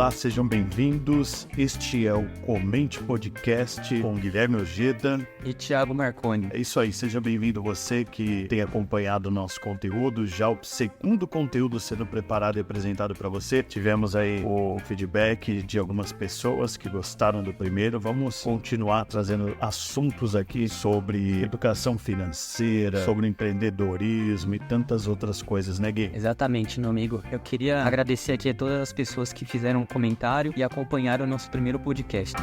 Olá, sejam bem-vindos. Este é o Comente Podcast com Guilherme Ojeda e Thiago Marconi. É isso aí, seja bem-vindo você que tem acompanhado o nosso conteúdo, já o segundo conteúdo sendo preparado e apresentado para você. Tivemos aí o feedback de algumas pessoas que gostaram do primeiro. Vamos continuar trazendo assuntos aqui sobre educação financeira, sobre empreendedorismo e tantas outras coisas, né, Gui? Exatamente, meu amigo. Eu queria agradecer aqui a todas as pessoas que fizeram um comentário e acompanharam o nosso primeiro podcast.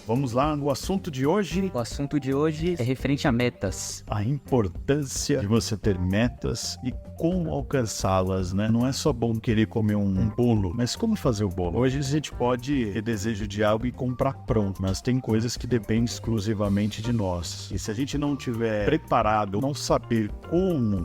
Vamos lá no assunto de hoje. O assunto de hoje é referente a metas. A importância de você ter metas e como alcançá-las, né? Não é só bom querer comer um bolo, mas como fazer o bolo? Hoje a gente pode ter desejo de algo e comprar pronto, mas tem coisas que dependem exclusivamente de nós. E se a gente não tiver preparado, não saber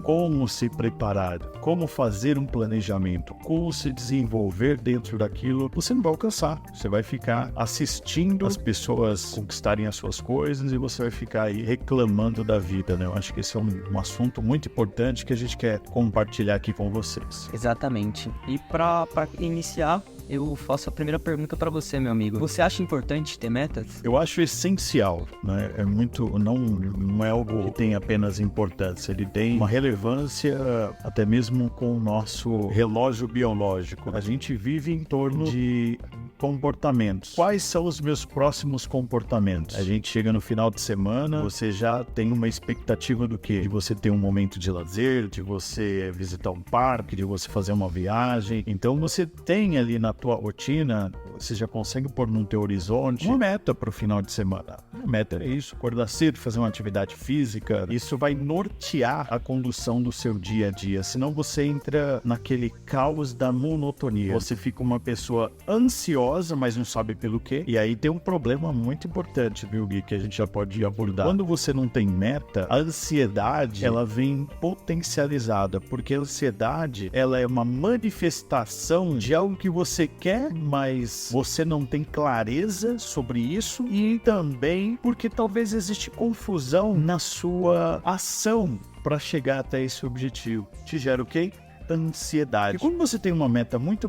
como se preparar, como fazer um planejamento, como se desenvolver dentro daquilo, você não vai alcançar. Você vai ficar assistindo as pessoas conquistarem as suas coisas e você vai ficar aí reclamando da vida, né? Eu acho que esse é um assunto muito importante que a gente quer compartilhar aqui com vocês. Exatamente. E para iniciar, eu faço a primeira pergunta para você, meu amigo. Você acha importante ter metas? Eu acho essencial, né? É muito, não é algo que tem apenas importância, ele tem uma relevância até mesmo com o nosso relógio biológico. A gente vive em torno de comportamentos. Quais são os meus próximos comportamentos? A gente chega no final de semana, você já tem uma expectativa do quê? De você ter um momento de lazer, de você visitar um parque, de você fazer uma viagem. Então você tem ali na tua rotina, você já consegue pôr no teu horizonte uma meta para o final de semana. A meta é isso, acordar cedo, fazer uma atividade física. Isso vai nortear a condução do seu dia a dia, senão você entra naquele caos da monotonia. Você fica uma pessoa ansiosa, mas não sabe pelo quê. E aí tem um problema muito importante, viu, Gui, que a gente já pode abordar. Quando você não tem meta, a ansiedade, ela vem potencializada, porque a ansiedade, ela é uma manifestação de algo que você quer, mas você não tem clareza sobre isso, e também porque talvez existe confusão na sua ação para chegar até esse objetivo. Te gera o quê? Ansiedade. E quando você tem uma meta muito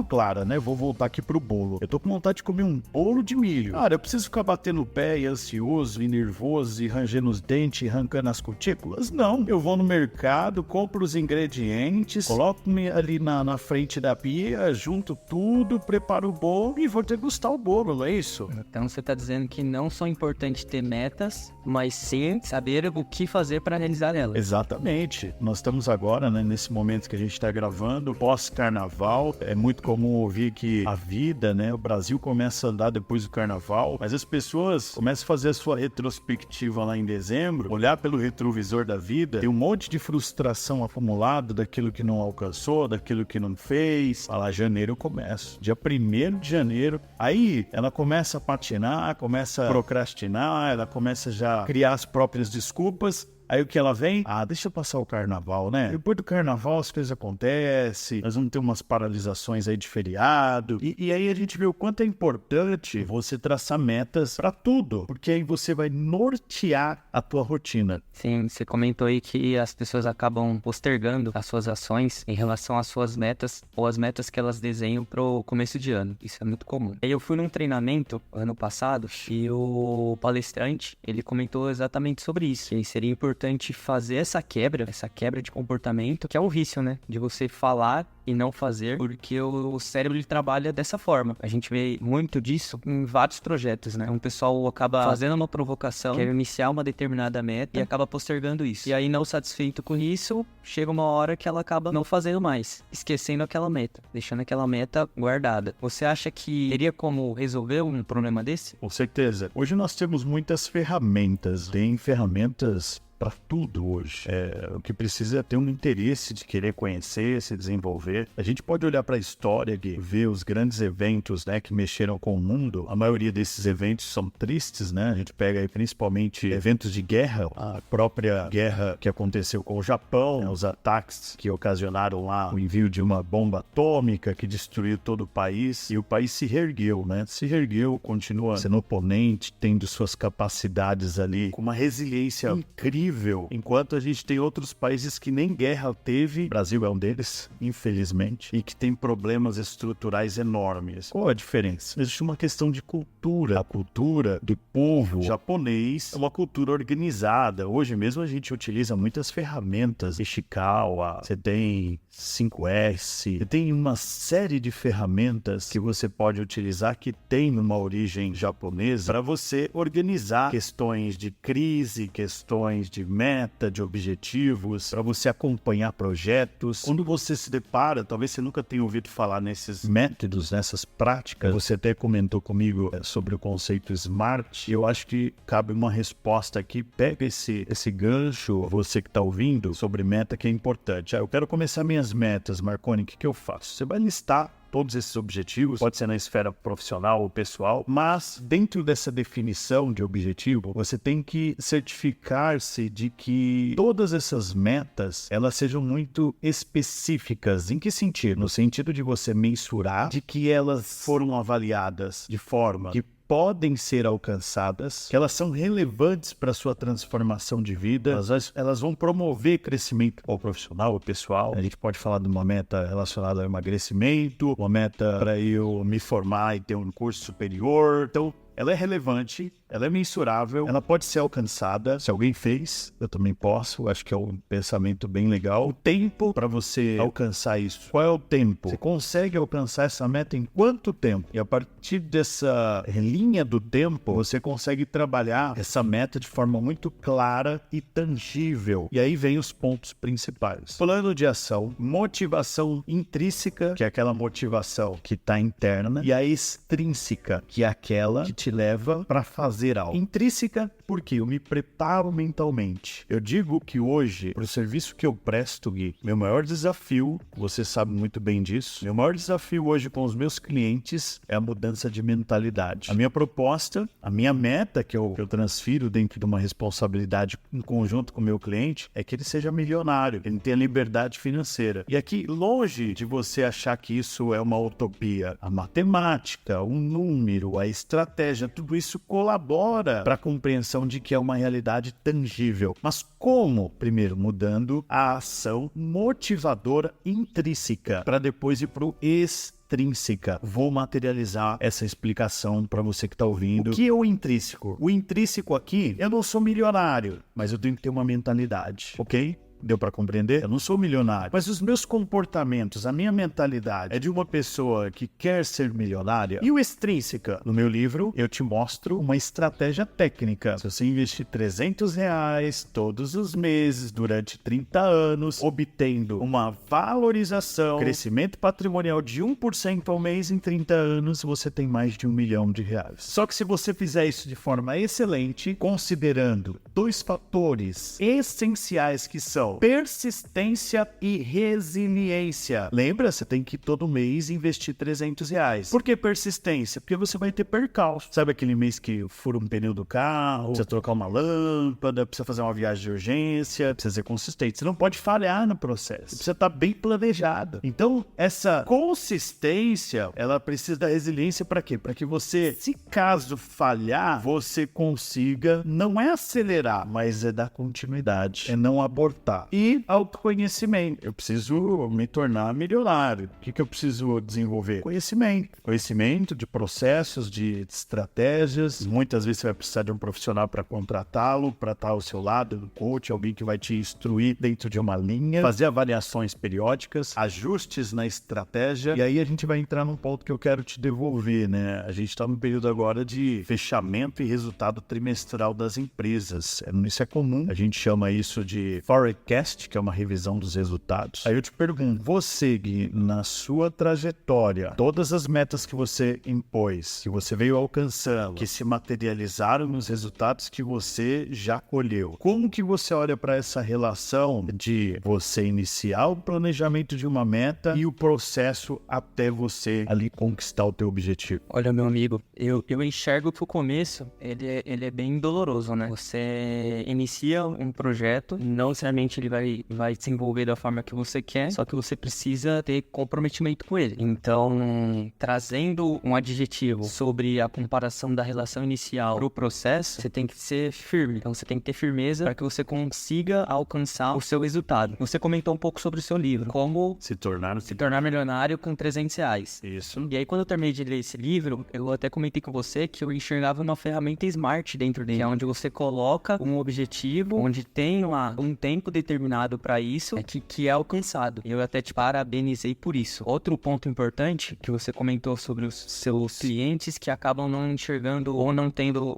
clara, né? Vou voltar aqui pro bolo. Eu tô com vontade de comer um bolo de milho. Cara, eu preciso ficar batendo o pé e ansioso e nervoso e rangendo os dentes e arrancando as cutículas? Não. Eu vou no mercado, compro os ingredientes, coloco-me ali na frente da pia, junto tudo, preparo o bolo e vou degustar o bolo, não é isso? Então você tá dizendo que não só é importante ter metas, mas sim saber o que fazer para realizar elas. Exatamente. Nós estamos agora, né, nesse momento que a gente está gravando, pós-carnaval. É muito comum ouvir que a vida, né, o Brasil começa a andar depois do carnaval, mas as pessoas começam a fazer a sua retrospectiva lá em dezembro, olhar pelo retrovisor da vida, tem um monte de frustração acumulada daquilo que não alcançou, daquilo que não fez. Lá, janeiro eu começo. Dia 1º de janeiro. Aí ela começa a patinar, começa a procrastinar, ela começa já a criar as próprias desculpas. Aí o que ela vem? Deixa eu passar o carnaval, né? Depois do carnaval as coisas acontecem, nós vamos ter umas paralisações aí de feriado. E aí a gente vê o quanto é importante você traçar metas pra tudo, porque aí você vai nortear a tua rotina. Sim, você comentou aí que as pessoas acabam postergando as suas ações em relação às suas metas ou as metas que elas desenham pro começo de ano. Isso é muito comum. Aí eu fui num treinamento ano passado e o palestrante, ele comentou exatamente sobre isso, que seria importante fazer essa quebra de comportamento, que é um vício, né? De você falar e não fazer, porque o cérebro ele trabalha dessa forma. A gente vê muito disso em vários projetos, né? Um pessoal acaba fazendo uma provocação, quer iniciar uma determinada meta e acaba postergando isso. E aí, não satisfeito com isso, chega uma hora que ela acaba não fazendo mais, esquecendo aquela meta, deixando aquela meta guardada. Você acha que teria como resolver um problema desse? Com certeza. Hoje nós temos muitas ferramentas. Tem ferramentas para tudo hoje. O que precisa é ter um interesse de querer conhecer, se desenvolver. A gente pode olhar para a história e ver os grandes eventos, né, que mexeram com o mundo. A maioria desses eventos são tristes, né? A gente pega aí principalmente eventos de guerra, a própria guerra que aconteceu com o Japão, né, os ataques que ocasionaram lá o envio de uma bomba atômica que destruiu todo o país, e o país se reergueu, né? Se reergueu, continua sendo oponente, tendo suas capacidades ali, com uma resiliência incrível, enquanto a gente tem outros países que nem guerra teve, o Brasil é um deles, infelizmente, e que tem problemas estruturais enormes. Qual a diferença? Existe uma questão de cultura. A cultura do povo japonês é uma cultura organizada. Hoje mesmo a gente utiliza muitas ferramentas, Ishikawa, você tem 5S, você tem uma série de ferramentas que você pode utilizar que tem uma origem japonesa para você organizar questões de crise, questões de meta, de objetivos, para você acompanhar projetos. Quando você se depara, talvez você nunca tenha ouvido falar nesses métodos, nessas práticas, você até comentou comigo sobre o conceito SMART, e eu acho que cabe uma resposta aqui. Pega esse gancho, você que está ouvindo, sobre meta, que é importante. Eu quero começar minhas metas, Marconi, o que eu faço? Você vai listar todos esses objetivos, pode ser na esfera profissional ou pessoal, mas dentro dessa definição de objetivo, você tem que certificar-se de que todas essas metas, elas sejam muito específicas. Em que sentido? No sentido de você mensurar de que elas foram avaliadas de forma que podem ser alcançadas, que elas são relevantes para a sua transformação de vida, elas vão promover crescimento ou profissional ou pessoal. A gente pode falar de uma meta relacionada ao emagrecimento, uma meta para eu me formar e ter um curso superior. Então, ela é relevante, ela é mensurável, ela pode ser alcançada. Se alguém fez, eu também posso. Acho que é um pensamento bem legal. O tempo para você alcançar isso. Qual é o tempo? Você consegue alcançar essa meta em quanto tempo? E a partir dessa linha do tempo, você consegue trabalhar essa meta de forma muito clara e tangível. E aí vem os pontos principais. Plano de ação, motivação intrínseca, que é aquela motivação que está interna, e a extrínseca, que é aquela que te leva para fazer algo. Intrínseca, porque eu me preparo mentalmente. Eu digo que hoje, para o serviço que eu presto, Gui, meu maior desafio, você sabe muito bem disso, meu maior desafio hoje com os meus clientes é a mudança de mentalidade. A minha proposta, a minha meta que eu transfiro dentro de uma responsabilidade em conjunto com o meu cliente é que ele seja milionário, que ele tenha liberdade financeira. E aqui, longe de você achar que isso é uma utopia, a matemática, o número, a estratégia, tudo isso colabora para a compreensão de que é uma realidade tangível. Mas como? Primeiro, mudando a ação motivadora intrínseca, para depois ir para o extrínseca. Vou materializar essa explicação para você que está ouvindo. O que é o intrínseco? O intrínseco aqui, eu não sou milionário, mas eu tenho que ter uma mentalidade, ok? Deu para compreender? Eu não sou milionário, mas os meus comportamentos, a minha mentalidade é de uma pessoa que quer ser milionária. E o extrínseca? No meu livro, eu te mostro uma estratégia técnica. Se você investir R$300 todos os meses, durante 30 anos, obtendo uma valorização, crescimento patrimonial de 1% ao mês em 30 anos, você tem mais de R$1 milhão. Só que se você fizer isso de forma excelente, considerando dois fatores essenciais que são persistência e resiliência. Lembra? Você tem que todo mês investir R$300. Por que persistência? Porque você vai ter percalço. Sabe aquele mês que fura um pneu do carro, precisa trocar uma lâmpada, precisa fazer uma viagem de urgência, precisa ser consistente. Você não pode falhar no processo. Você precisa estar bem planejado. Então, essa consistência, ela precisa da resiliência para quê? Para que você, se caso falhar, você consiga, não é acelerar, mas é dar continuidade, é não abortar. E autoconhecimento. Eu preciso me tornar milionário. O que eu preciso desenvolver? Conhecimento. Conhecimento de processos, de estratégias. Muitas vezes você vai precisar de um profissional para contratá-lo, para estar ao seu lado, um coach, alguém que vai te instruir dentro de uma linha, fazer avaliações periódicas, ajustes na estratégia. E aí a gente vai entrar num ponto que eu quero te devolver, né? A gente está no período agora de fechamento e resultado trimestral das empresas. Isso é comum. A gente chama isso de Forex forecast, que é uma revisão dos resultados. Aí eu te pergunto, você, Gui, na sua trajetória, todas as metas que você impôs, que você veio alcançando, que se materializaram nos resultados que você já colheu, como que você olha para essa relação de você iniciar o planejamento de uma meta e o processo até você ali conquistar o teu objetivo? Olha, meu amigo, eu enxergo que o começo, ele é bem doloroso, né? Você inicia um projeto, não necessariamente ele vai se envolver da forma que você quer, só que você precisa ter comprometimento com ele. Então, trazendo um adjetivo sobre a comparação da relação inicial pro processo, você tem que ser firme. Então, você tem que ter firmeza para que você consiga alcançar o seu resultado. Você comentou um pouco sobre o seu livro, como Se tornar milionário com R$300. Isso. E aí, quando eu terminei de ler esse livro, eu até comentei com você que eu enxergava uma ferramenta smart dentro dele, que é onde você coloca um objetivo, onde tem lá um tempo determinado para isso, que é alcançado. E eu até te parabenizei por isso. Outro ponto importante que você comentou sobre os seus clientes que acabam não enxergando ou não tendo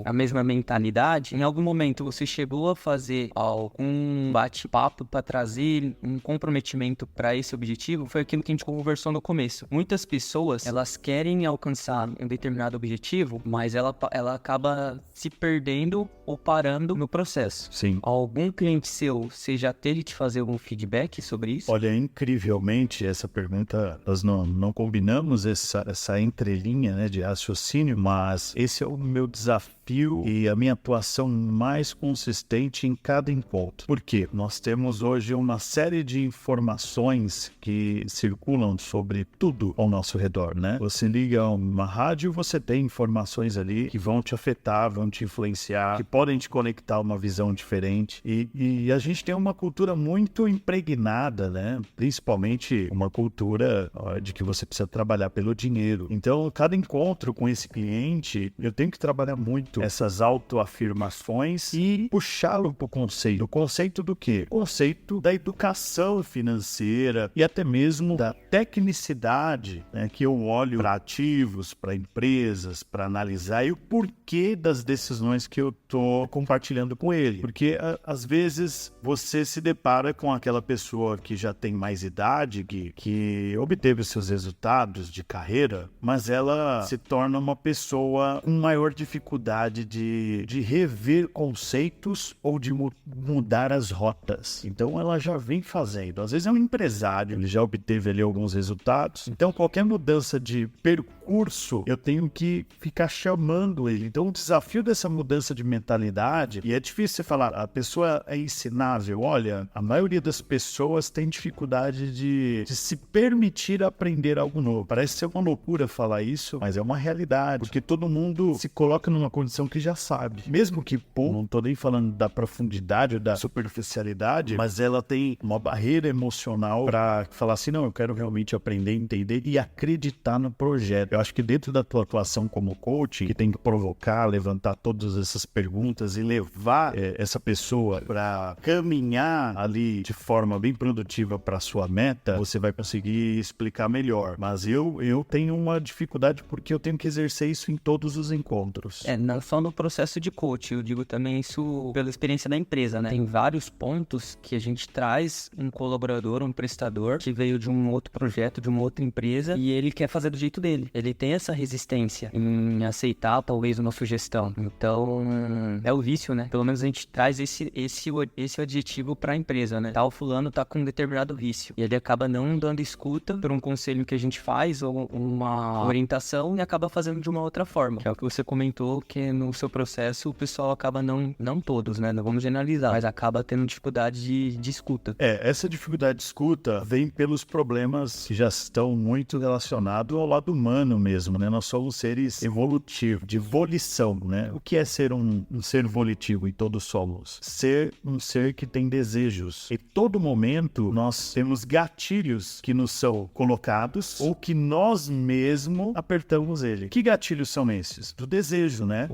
a mesma mentalidade. Em algum momento você chegou a fazer algum bate-papo para trazer um comprometimento para esse objetivo? Foi aquilo que a gente conversou no começo. Muitas pessoas, elas querem alcançar um determinado objetivo, mas ela acaba se perdendo ou parando no processo. Sim. Algum cliente seu, você já teve que fazer algum feedback sobre isso? Olha, incrivelmente, essa pergunta, nós não combinamos essa entrelinha, né, de raciocínio, mas esse é o meu desafio e a minha atuação mais consistente em cada encontro. Por quê? Nós temos hoje uma série de informações que circulam sobre tudo ao nosso redor, né? Você liga uma rádio, você tem informações ali que vão te afetar, vão te influenciar, que podem te conectar a uma visão diferente. E a gente tem uma cultura muito impregnada, né? Principalmente uma cultura de que você precisa trabalhar pelo dinheiro. Então, cada encontro com esse cliente, eu tenho que trabalhar muito essas autoafirmações e puxá-lo para o conceito. O conceito do quê? O conceito da educação financeira e até mesmo da tecnicidade, né, que eu olho para ativos, para empresas, para analisar e o porquê das decisões que eu estou compartilhando com ele. Porque às vezes você se depara com aquela pessoa que já tem mais idade, que obteve os seus resultados de carreira, mas ela se torna uma pessoa com maior dificuldade de rever conceitos ou de mudar as rotas. Então ela já vem fazendo. Às vezes é um empresário, ele já obteve ali alguns resultados. Então qualquer mudança de percurso, eu tenho que ficar chamando ele. Então o desafio dessa mudança de mentalidade, e é difícil você falar, a pessoa é ensinável. Olha, a maioria das pessoas tem dificuldade de se permitir aprender algo novo. Parece ser uma loucura falar isso, mas é uma realidade, porque todo mundo se coloca numa condição que já sabe. Mesmo que, não tô nem falando da profundidade ou da superficialidade, mas ela tem uma barreira emocional para falar assim, não, eu quero realmente aprender, entender e acreditar no projeto. Eu acho que dentro da tua atuação como coach, que tem que provocar, levantar todas essas perguntas e levar essa pessoa para caminhar ali de forma bem produtiva para sua meta, você vai conseguir explicar melhor. Mas eu tenho uma dificuldade porque eu tenho que exercer isso em todos os encontros. Não só no processo de coach, eu digo também isso pela experiência da empresa, né? Tem vários pontos que a gente traz um colaborador, um prestador que veio de um outro projeto, de uma outra empresa e ele quer fazer do jeito dele. Ele tem essa resistência em aceitar talvez uma sugestão. Então, é o vício, né? Pelo menos a gente traz esse adjetivo para a empresa, né? Tal fulano tá com um determinado vício e ele acaba não dando escuta por um conselho que a gente faz ou uma orientação e acaba fazendo de uma outra forma. Que é o que você comentou, que no seu processo o pessoal acaba não todos, né? Não vamos generalizar, mas acaba tendo dificuldade de escuta. Essa dificuldade de escuta vem pelos problemas que já estão muito relacionados ao lado humano mesmo, né? Nós somos seres evolutivos, de volição, né? O que é ser um ser volitivo? E todos somos. Ser um ser que tem desejos. Em todo momento, nós temos gatilhos que nos são colocados ou que nós mesmos apertamos ele. Que gatilhos são esses? Do desejo, né?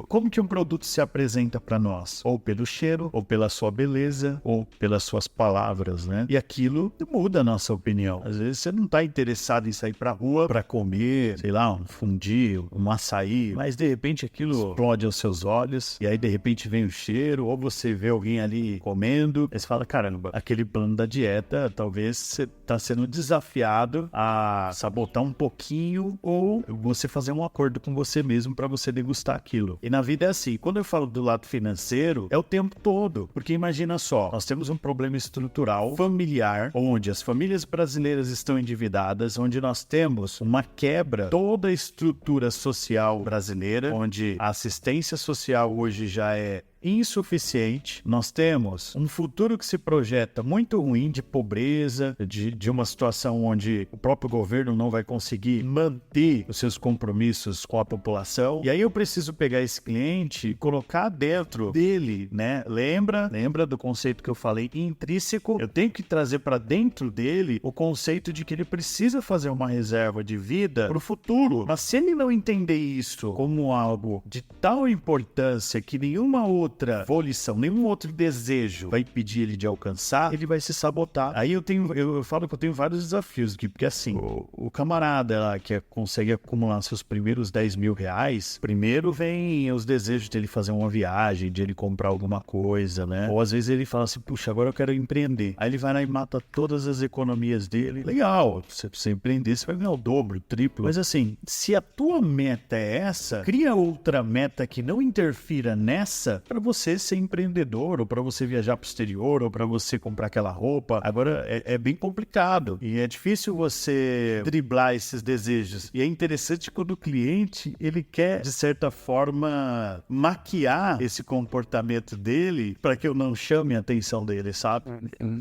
Como que um produto se apresenta para nós? Ou pelo cheiro, ou pela sua beleza, ou pelas suas palavras, né? E aquilo muda a nossa opinião. Às vezes você não está interessado em sair para rua para comer, sei lá, um fundi, um açaí, mas de repente aquilo explode aos seus olhos, e aí de repente vem o cheiro, ou você vê alguém ali comendo, aí você fala, caramba, aquele plano da dieta, talvez você tá sendo desafiado a sabotar um pouquinho, ou você fazer um acordo com você mesmo para você degustar aquilo. E na vida é assim, quando eu falo do lado financeiro, é o tempo todo, porque imagina só, nós temos um problema estrutural familiar, onde as famílias brasileiras estão endividadas, onde nós temos uma quebra toda a estrutura social brasileira, onde a assistência social hoje já é insuficiente. Nós temos um futuro que se projeta muito ruim de pobreza, de uma situação onde o próprio governo não vai conseguir manter os seus compromissos com a população. E aí eu preciso pegar esse cliente e colocar dentro dele, né? Lembra do conceito que eu falei intrínseco? Eu tenho que trazer para dentro dele o conceito de que ele precisa fazer uma reserva de vida para o futuro. Mas se ele não entender isso como algo de tal importância que nenhuma outra volição, nenhum outro desejo vai impedir ele de alcançar, ele vai se sabotar. Aí eu falo que eu tenho vários desafios aqui, porque assim, o camarada lá que consegue acumular seus primeiros 10 mil reais, primeiro vem os desejos dele fazer uma viagem, de ele comprar alguma coisa, né? Ou às vezes ele fala assim, puxa, agora eu quero empreender. Aí ele vai lá e mata todas as economias dele. Legal, se você empreender, você vai ganhar o dobro, o triplo. Mas assim, se a tua meta é essa, cria outra meta que não interfira nessa, para você ser empreendedor, ou para você viajar para o exterior, ou para você comprar aquela roupa. Agora, é bem complicado. E é difícil você driblar esses desejos. E é interessante quando o cliente, ele quer, de certa forma, maquiar esse comportamento dele para que eu não chame a atenção dele, sabe?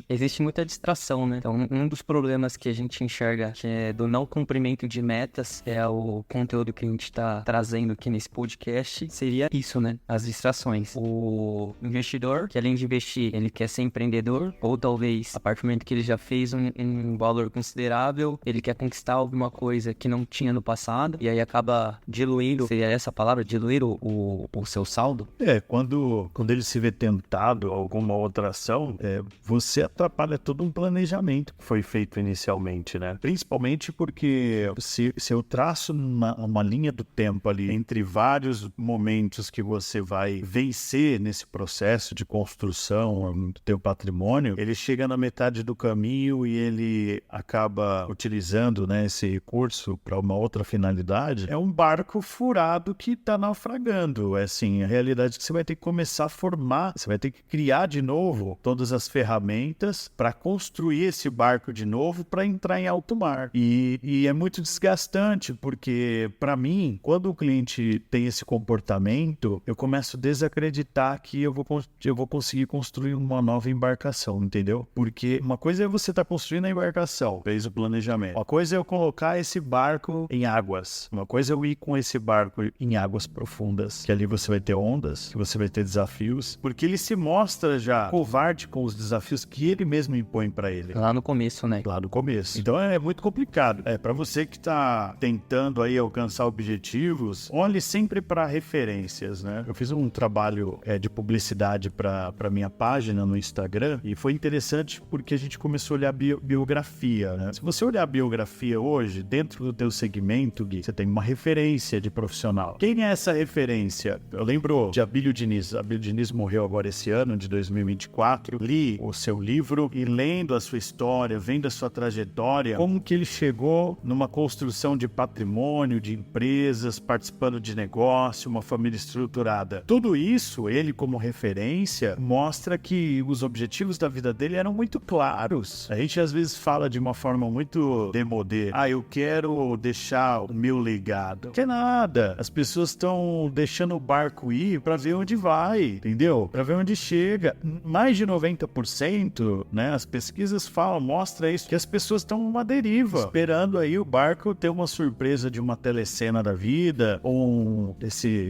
Existe muita distração, né? Então, um dos problemas que a gente enxerga que é do não cumprimento de metas, é o conteúdo que a gente está trazendo aqui nesse podcast, seria isso, né? As distrações. O investidor, que além de investir, ele quer ser empreendedor, ou talvez, a partir do momento que ele já fez um valor considerável, ele quer conquistar alguma coisa que não tinha no passado, e aí acaba diluindo, seria essa a palavra? Diluir o seu saldo? Quando ele se vê tentado a alguma outra ação, você atrapalha todo um planejamento que foi feito inicialmente, né? Principalmente porque se eu traço uma linha do tempo ali, entre vários momentos que você vai vencer nesse processo de construção do teu patrimônio, ele chega na metade do caminho e ele acaba utilizando, né, esse recurso para uma outra finalidade. É um barco furado que está naufragando. É assim, a realidade é que você vai ter que começar a formar, você vai ter que criar de novo todas as ferramentas para construir esse barco de novo para entrar em alto mar. E é muito desgastante, porque para mim, quando o cliente tem esse comportamento, eu começo a desacreditar que eu vou conseguir construir uma nova embarcação, entendeu? Porque uma coisa é você estar construindo a embarcação, fez o planejamento. Uma coisa é eu colocar esse barco em águas. Uma coisa é eu ir com esse barco em águas profundas, que ali você vai ter ondas, que você vai ter desafios, porque ele se mostra já covarde com os desafios que ele mesmo impõe para ele. Lá no começo, né? Lá no começo. Então é muito complicado. Para você que está tentando aí alcançar objetivos, olhe sempre para referências, né? Eu fiz um trabalho de publicidade para minha página no Instagram e foi interessante porque a gente começou a olhar biografia, né? Se você olhar a biografia hoje, dentro do teu segmento, Gui, você tem uma referência de profissional. Quem é essa referência? Eu lembro de Abílio Diniz. Abílio Diniz morreu agora esse ano, de 2024. Li o seu livro e lendo a sua história, vendo a sua trajetória, como que ele chegou numa construção de patrimônio, de empresas, participando de negócio, uma família estruturada. Tudo isso, ele como referência, mostra que os objetivos da vida dele eram muito claros. A gente às vezes fala de uma forma muito demodê. Eu quero deixar o meu legado. Não quer nada. As pessoas estão deixando o barco ir para ver onde vai, entendeu? Para ver onde chega. Mais de 90%, né? As pesquisas mostra isso, que as pessoas estão numa deriva, esperando aí o barco ter uma surpresa de uma telecena da vida, ou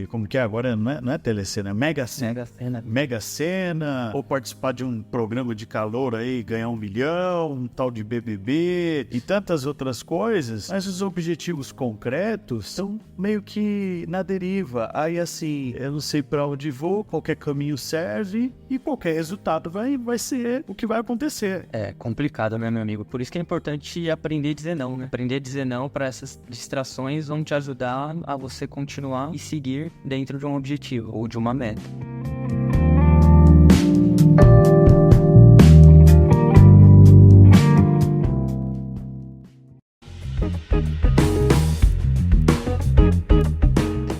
como que é agora, não é telecena, é Mega Mega Sena, ou participar de um programa de calor aí, ganhar 1 milhão, um tal de BBB e tantas outras coisas, mas os objetivos concretos estão meio que na deriva. Aí assim, eu não sei pra onde vou, qualquer caminho serve e qualquer resultado vai ser o que vai acontecer. É complicado, né, meu amigo? Por isso que é importante aprender a dizer não, né? Aprender a dizer não para essas distrações vão te ajudar a você continuar e seguir dentro de um objetivo ou de uma meta.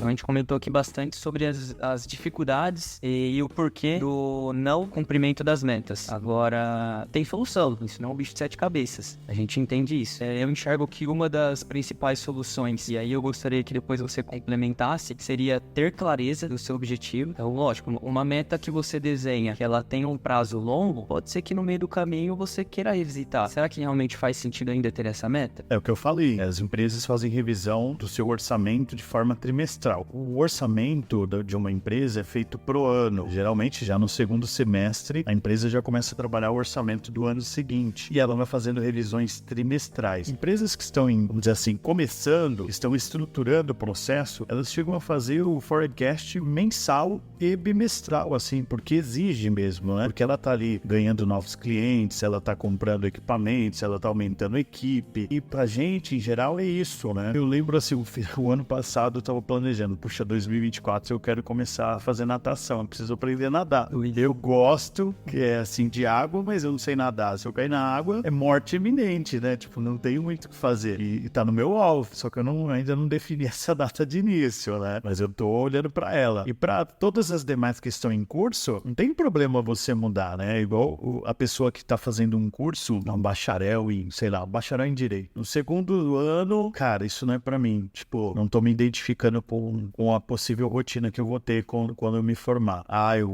A gente comentou aqui bastante sobre as dificuldades e o porquê do não cumprimento das metas. Agora, tem solução, isso não é um bicho de 7 cabeças. A gente entende isso. Eu enxergo que uma das principais soluções, e aí eu gostaria que depois você complementasse, seria ter clareza do seu objetivo. Então, lógico, uma meta que você desenha, que ela tenha um prazo longo, pode ser que no meio do caminho você queira revisitar. Será que realmente faz sentido ainda ter essa meta? É o que eu falei, as empresas fazem revisão do seu orçamento de forma trimestral. O orçamento de uma empresa é feito pro ano. Geralmente, já no segundo semestre, a empresa já começa a trabalhar o orçamento do ano seguinte. E ela vai fazendo revisões trimestrais. Empresas que estão, vamos dizer assim, começando, estão estruturando o processo, elas chegam a fazer o forecast mensal e bimestral, assim, porque exige mesmo, né? Porque ela tá ali ganhando novos clientes, ela tá comprando equipamentos, ela tá aumentando a equipe. E pra gente, em geral, é isso, né? Eu lembro, assim, o ano passado eu tava planejando, puxa, 2024 eu quero começar a fazer natação, eu preciso aprender a nadar. Eu gosto, que é assim, de água, mas eu não sei nadar. Se eu cair na água, é morte iminente, né? Tipo, não tenho muito o que fazer. E tá no meu alvo, só que eu ainda não defini essa data de início, né? Mas eu tô olhando pra ela. E pra todas as demais que estão em curso, não tem problema você mudar, né? Igual a pessoa que tá fazendo um curso, um bacharel em, sei lá, um bacharel em Direito. No segundo ano, cara, isso não é pra mim. Tipo, não tô me identificando com a possível rotina que eu vou ter quando eu me formar. Eu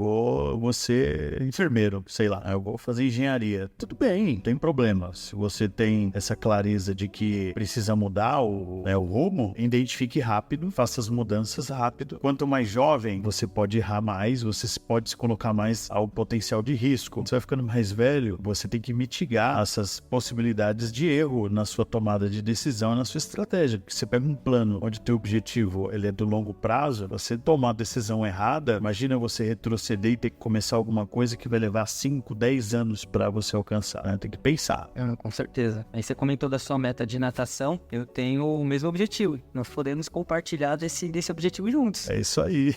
vou ser enfermeiro, sei lá, eu vou fazer engenharia. Tudo bem, não tem problema. Se você tem essa clareza de que precisa mudar o rumo, identifique rápido, faça as mudanças rápido. Quanto mais jovem, você pode errar mais, você pode se colocar mais ao potencial de risco. Você vai ficando mais velho, você tem que mitigar essas possibilidades de erro na sua tomada de decisão e na sua estratégia. Porque você pega um plano onde o teu objetivo ele é do longo prazo, você tomar a decisão errada, imagina você retroceder e ter que começar alguma coisa que vai levar 5, 10 anos para você alcançar, né? Tem que pensar. Com certeza. Aí você comentou da sua meta de natação, eu tenho o mesmo objetivo. Nós podemos compartilhar desse objetivo juntos. É isso aí.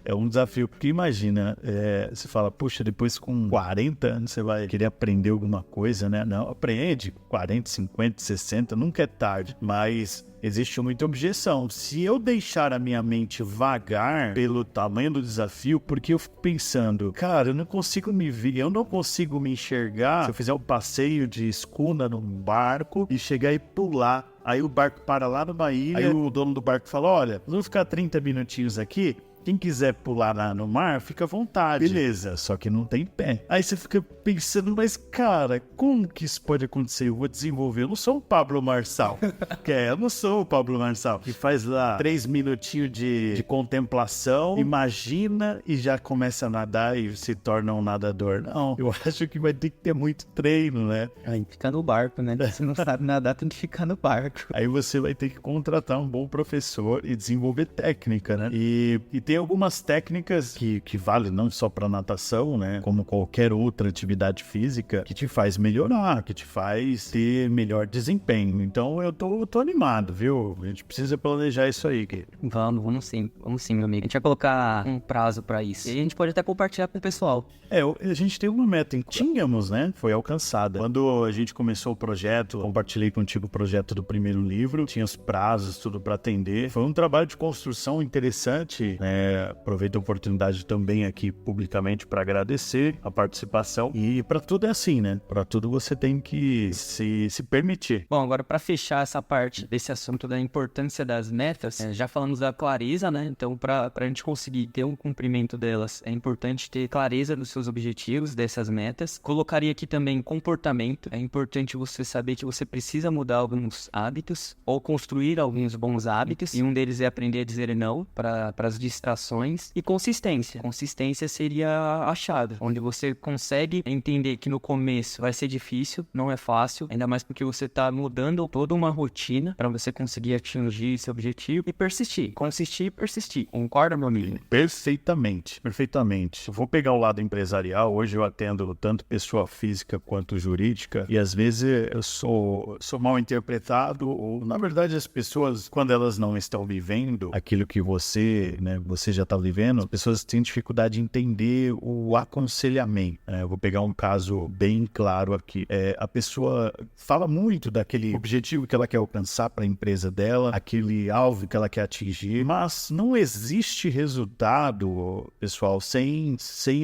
É um desafio, porque imagina, você fala, puxa, depois com 40 anos você vai querer aprender alguma coisa, né? Não, aprende, 40, 50, 60, nunca é tarde, mas existe muita objeção. Se eu deixar a minha mente vagar pelo tamanho do desafio, porque eu fico pensando, cara, eu não consigo me ver, eu não consigo me enxergar se eu fizer um passeio de escuna num barco e chegar e pular. Aí o barco para lá numa ilha, aí o dono do barco fala, olha, vamos ficar 30 minutinhos aqui, quem quiser pular lá no mar, fica à vontade. Beleza, só que não tem pé. Aí você fica pensando, mas cara, como que isso pode acontecer? Eu vou desenvolver, eu não sou o Pablo Marçal. Eu não sou o Pablo Marçal, que faz lá 3 minutinhos de contemplação, imagina e já começa a nadar e se torna um nadador. Não, eu acho que vai ter que ter muito treino, né? Aí fica no barco, né? Se não sabe nadar, tem que ficar no barco. Aí você vai ter que contratar um bom professor e desenvolver técnica, né? E tem algumas técnicas que valem não só para natação, né? Como qualquer outra atividade física, que te faz melhorar, que te faz ter melhor desempenho. Então eu tô animado, viu? A gente precisa planejar isso aí, Gui. Vamos sim, meu amigo. A gente vai colocar um prazo para isso. E a gente pode até compartilhar com o pessoal. A gente tem uma meta, tínhamos, né? Foi alcançada. Quando a gente começou o projeto, compartilhei contigo o projeto do primeiro livro, tinha os prazos, tudo para atender. Foi um trabalho de construção interessante, né? Aproveito a oportunidade também aqui publicamente para agradecer a participação. E para tudo é assim, né? Para tudo você tem que se permitir. Bom, agora para fechar essa parte desse assunto da importância das metas, já falamos da clareza, né? Então, para a gente conseguir ter um cumprimento delas, é importante ter clareza dos seus objetivos, dessas metas. Colocaria aqui também comportamento. É importante você saber que você precisa mudar alguns hábitos ou construir alguns bons hábitos. E um deles é aprender a dizer não para as distrações distrações e consistência. Consistência seria a chave, onde você consegue entender que no começo vai ser difícil, não é fácil, ainda mais porque você está mudando toda uma rotina para você conseguir atingir esse objetivo e persistir. Consistir e persistir. Concorda, meu amigo? Perfeitamente, perfeitamente. Eu vou pegar o lado empresarial. Hoje eu atendo tanto pessoa física quanto jurídica e às vezes eu sou mal interpretado ou, na verdade, as pessoas, quando elas não estão vivendo aquilo que você já está vivendo, as pessoas têm dificuldade de entender o aconselhamento. Eu vou pegar um caso bem claro aqui. A pessoa fala muito daquele objetivo que ela quer alcançar para a empresa dela, aquele alvo que ela quer atingir, mas não existe resultado, pessoal, sem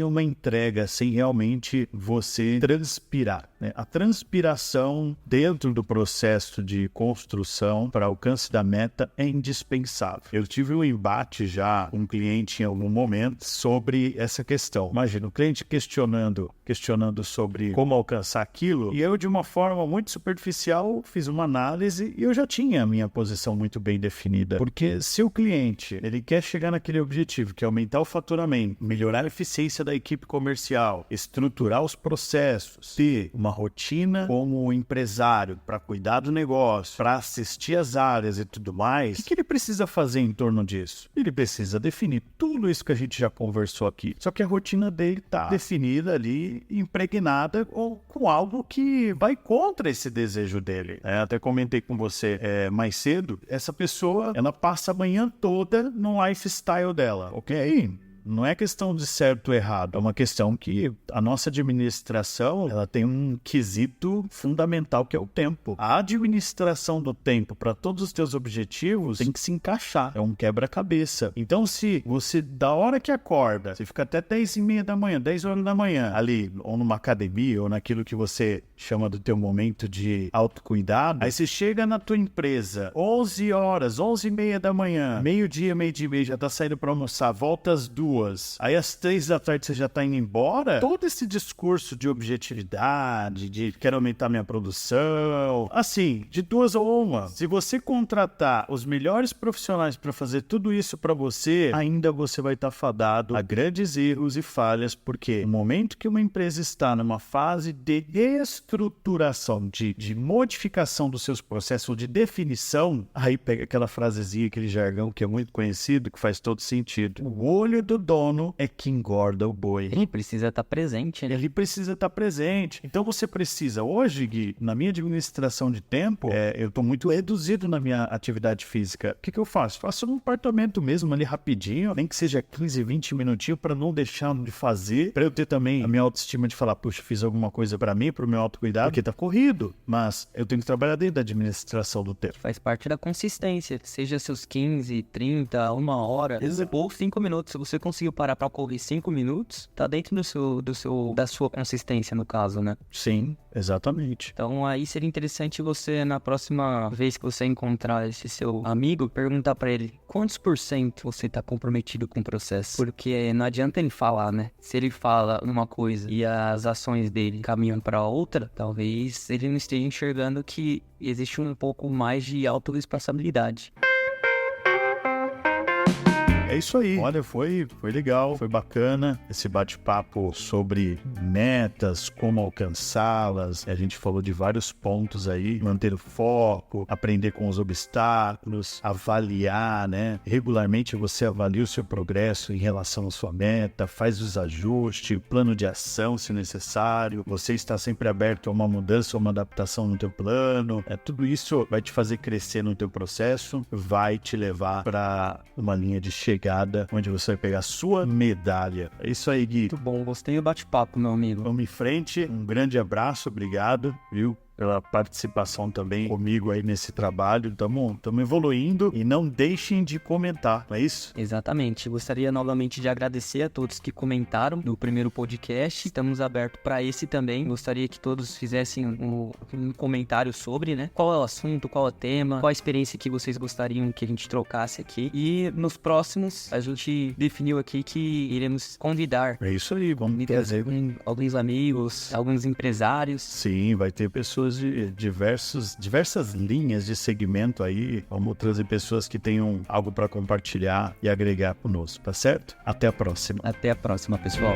uma entrega, sem realmente você transpirar. A transpiração dentro do processo de construção para alcance da meta é indispensável. Eu tive um embate já com um cliente em algum momento sobre essa questão. Imagina, o cliente questionando sobre como alcançar aquilo, e eu, de uma forma muito superficial, fiz uma análise e eu já tinha a minha posição muito bem definida. Porque se o cliente ele quer chegar naquele objetivo, que é aumentar o faturamento, melhorar a eficiência da equipe comercial, estruturar os processos, ter uma rotina como empresário para cuidar do negócio, para assistir as áreas e tudo mais, o que ele precisa fazer em torno disso? Ele precisa definir tudo isso que a gente já conversou aqui. Só que a rotina dele está definida ali, impregnada com algo que vai contra esse desejo dele. Até comentei com você mais cedo, essa pessoa, ela passa a manhã toda no lifestyle dela, ok? Não é questão de certo ou errado, é uma questão que a nossa administração, ela tem um quesito fundamental que é o tempo. A administração do tempo para todos os teus objetivos tem que se encaixar, é um quebra-cabeça. Então, se você, da hora que acorda, você fica até 10h30 da manhã, 10 horas da manhã, ali, ou numa academia, ou naquilo que você chama do teu momento de autocuidado, aí você chega na tua empresa, 11 horas, 11h30 da manhã, meio-dia, já tá saindo para almoçar, volta às 2, aí às 3 da tarde você já tá indo embora, todo esse discurso de objetividade, de quero aumentar minha produção, assim, de 2 a 1, se você contratar os melhores profissionais para fazer tudo isso para você, ainda você vai estar fadado a grandes erros e falhas, porque no momento que uma empresa está numa fase de estruturação, de modificação dos seus processos, ou de definição, aí pega aquela frasezinha, aquele jargão que é muito conhecido, que faz todo sentido. O olho do dono é que engorda o boi. Ele precisa estar presente, né? Ele precisa estar presente. Então você precisa, hoje, Gui, na minha administração de tempo, eu estou muito reduzido na minha atividade física. O que eu faço? Faço num apartamento mesmo, ali rapidinho, nem que seja 15, 20 minutinhos, para não deixar de fazer, para eu ter também a minha autoestima de falar, puxa, fiz alguma coisa para mim, para o meu autocuidado, porque tá corrido, mas eu tenho que trabalhar dentro da administração do tempo. Faz parte da consistência, seja seus 15, 30, 1 hora, ou 5 minutos, se você conseguiu parar para correr 5 minutos, tá dentro da sua consistência, no caso, né? Sim, exatamente. Então aí seria interessante você, na próxima vez que você encontrar esse seu amigo, perguntar para ele quantos % você tá comprometido com o processo. Porque não adianta ele falar, né? Se ele fala uma coisa e as ações dele caminham para outra, talvez ele não esteja enxergando que existe um pouco mais de autorresponsabilidade. É isso aí. Olha, foi legal, foi bacana esse bate-papo sobre metas, como alcançá-las. A gente falou de vários pontos aí, manter o foco, aprender com os obstáculos, avaliar, né? Regularmente você avalia o seu progresso em relação à sua meta, faz os ajustes, plano de ação se necessário. Você está sempre aberto a uma mudança ou uma adaptação no teu plano. Tudo isso vai te fazer crescer no teu processo, vai te levar para uma linha de chegada onde você vai pegar a sua medalha. É isso aí, Gui. Muito bom, gostei do bate-papo, meu amigo. Vamos em frente, um grande abraço, obrigado, viu? Pela participação também comigo aí nesse trabalho. Estamos evoluindo e não deixem de comentar, não é isso? Exatamente. Gostaria novamente de agradecer a todos que comentaram no primeiro podcast. Estamos abertos para esse também. Gostaria que todos fizessem um comentário sobre, né? Qual é o assunto, qual é o tema, qual a experiência que vocês gostariam que a gente trocasse aqui. E nos próximos, a gente definiu aqui que iremos convidar. É isso aí, vamos trazer alguns amigos, alguns empresários. Sim, vai ter pessoas pessoas de diversas linhas de segmento aí. Vamos trazer pessoas que tenham algo para compartilhar e agregar conosco, tá certo? Até a próxima. Até a próxima, pessoal.